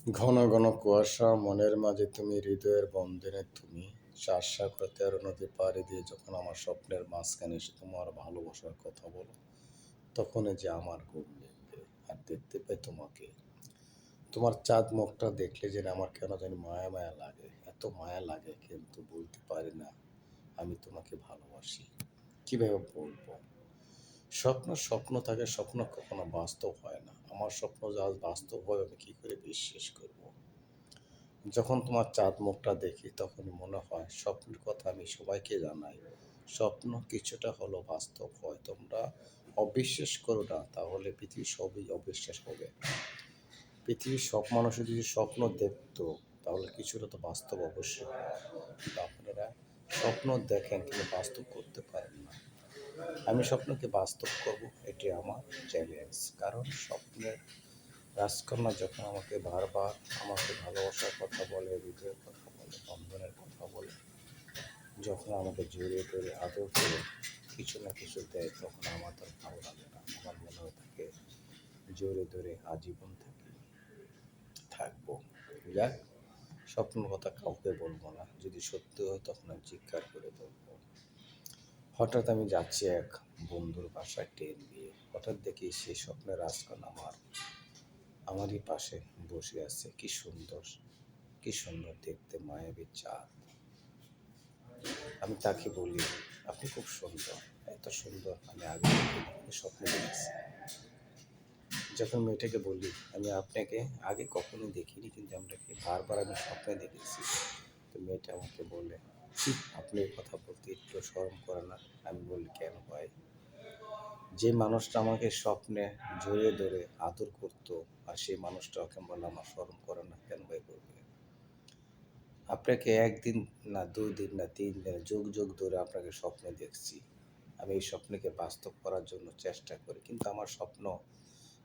ঘন ঘন কুয়াশা মনের মাঝে তুমি হৃদয়ের বন্ধনে তুমি সাতসাগর তেরো নদী পাড়ি দিয়ে যখন আমার স্বপ্নের মাঝখানে এসে তোমার ভালোবাসার কথা বলো তখনই যে আমার ঘুম ভেঙে আর দেখতে পাই তোমাকে তোমার চাঁদ মুখটা দেখলে যেন আমার কেন জানি মায়া মায়া লাগে এত মায়া লাগে কিন্তু বলতে পারি না আমি তোমাকে ভালোবাসি কিভাবে বলবো স্বপ্ন স্বপ্ন থাকে স্বপ্ন কখনো বাস্তব হয় না আমার স্বপ্ন যে আজ বাস্তব হয় আমি কি করে বিশ্বাস করব যখন তোমার চাঁদ মুখটা দেখি তখন মনে হয় স্বপ্নের কথা আমি সবাইকে জানাই স্বপ্ন কিছুটা হলো বাস্তব হয় তোমরা অবিশ্বাস করো না তাহলে পৃথিবীর সবই অবিশ্বাস হবে পৃথিবীর সব মানুষের যদি স্বপ্ন দেখতো তাহলে কিছুটা তো বাস্তব অবশ্যই হয়। কিন্তু আপনারা স্বপ্ন দেখেন কিন্তু বাস্তব করতে পারেন না আমি স্বপ্নকে বাস্তব করব এটি আমার চ্যালেঞ্জ কারণ স্বপ্নের রাজকন্যা যখন আমাকে বারবার আমাকে ভালোবাসার কথা বলে হৃদয়ের কথা বলে বন্ধনের কথা বলে যখন আমাকে জড়িয়ে ধরে আদর করে কিছু না কিছু দেয় তখন আমার তার ভালো লাগে না আমার মনে হয় তাকে জড়িয়ে ধরে আজীবন থাকবো যাক স্বপ্নের কথা কাউকে বলবো না যদি সত্যি হয় তখন আমি চিৎকার করে বলবো হঠাৎ আমি যাচ্ছি এক বন্ধুর বাসায় ট্রেন দিয়ে হঠাৎ দেখি সেই স্বপ্নের রাজকন্যা আমারই পাশে বসে আছে কি সুন্দর দেখতে মায়াবী চাঁদ আমি তাকে বলি আপনি খুব সুন্দর এত সুন্দর আমি আগে দেখিনি আমি স্বপ্নে দেখেছি যখন মেয়েটাকে বলি আমি আপনাকে আগে কখনো দেখিনি কিন্তু আপনাকে বারবার আমি স্বপ্নে দেখেছি তো মেয়েটা আমাকে বলে আপনি এই কথা বলতে একটু শরম করে না আমি বলি কেন ভাই যে মানুষটা আমাকে স্বপ্নে জড়িয়ে ধরে আদর করতো আর সেই মানুষটা ওকে বলে আমার শরম করে না কেন ভাই করবে আপনাকে একদিন না ২ দিন না ৩ দিন যুগ যুগ ধরে আপনাকে স্বপ্নে দেখছি আমি এই স্বপ্নকে বাস্তব করার জন্য চেষ্টা করি কিন্তু আমার স্বপ্ন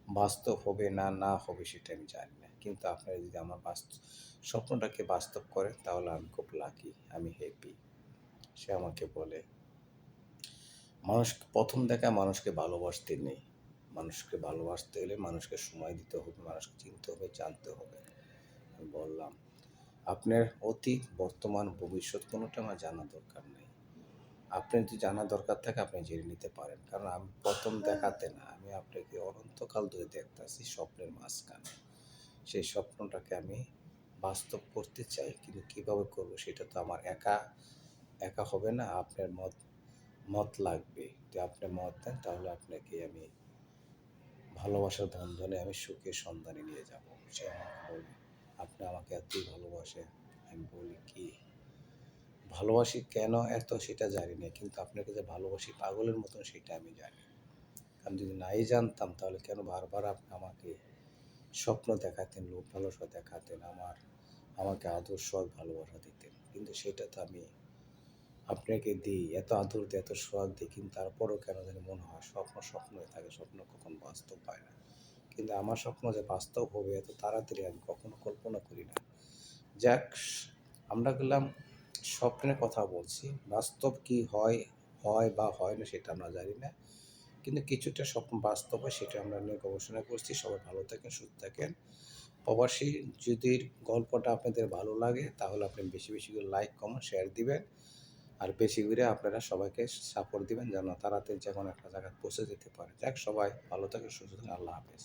বাস্তব হবে না না হবে সেটা আমি জানি না কিন্তু আপনারা যদি আমার স্বপ্নটাকে বাস্তব করেন তাহলে আমি খুব লাকি আমি হ্যাপি সে আমাকে বলে মানুষ প্রথম দেখায় মানুষকে ভালোবাসতে নেই মানুষকে ভালোবাসতে হলে মানুষকে সময় দিতে হবে মানুষকে চিনতে হবে জানতে হবে আমি বললাম আপনার অতীত বর্তমান ভবিষ্যৎ কোনোটা আমার জানা দরকার নেই আপনার যদি জানা দরকার থাকে আপনি জেনে নিতে পারেন কারণ আমি প্রথম দেখাতে না আমি আপনাকে অনন্তকাল ধরে দেখতেছি স্বপ্নের মাঝখানে সেই স্বপ্নটাকে আমি বাস্তব করতে চাই কিন্তু কীভাবে করবো সেটা তো আমার একা একা হবে না আপনার মত লাগবে যদি আপনি মত দেন তাহলে আপনাকে আমি ভালোবাসার বন্ধনে আমি সুখের সন্ধানে নিয়ে যাব সে আমাকে বলবে আপনি আমাকে এতই ভালোবাসেন আমি বলি কি ভালোবাসি কেন এত সেটা জানি না কিন্তু আপনাকে যে ভালোবাসি পাগলের মতন সেটা আমি জানি কারণ যদি নাই জানতাম তাহলে কেন বারবার আপনি আমাকে স্বপ্ন দেখাতেন লোক ভালোবাসা দেখাতেন আমাকে আদর্শ ভালোবাসা দিতেন কিন্তু সেটা তো আমি আপনাকে দিই এত আদর দিই এত সোহাগ দিই কিন্তু তারপরেও কেন জানি মনে হয় স্বপ্ন স্বপ্নই থাকে স্বপ্ন কখন বাস্তব হয় না কিন্তু আমার স্বপ্ন যে বাস্তব হবে এত তাড়াতাড়ি আমি কখনো কল্পনা করি না যাক আমরা গেলাম স্বপ্নের কথা বলছি বাস্তব কি হয় হয় বা হয় না সেটা আমরা জানি না কিন্তু কিছুটা স্বপ্ন বাস্তব হয় সেটা আমরা নিয়ে গবেষণা করছি সবাই ভালো থাকেন সুস্থ থাকেন প্রবাসী যদি গল্পটা আপনাদের ভালো লাগে তাহলে আপনি বেশি বেশি করে লাইক কমেন্ট শেয়ার দিবেন আর বেশি করে আপনারা সবাইকে সাপোর্ট দিবেন যেন তাড়াতাড়ি যে কোনো একটা জায়গায় পৌঁছে যেতে পারে যাক সবাই ভালো থাকেন সুস্থ থাকেন আল্লাহ হাফেজ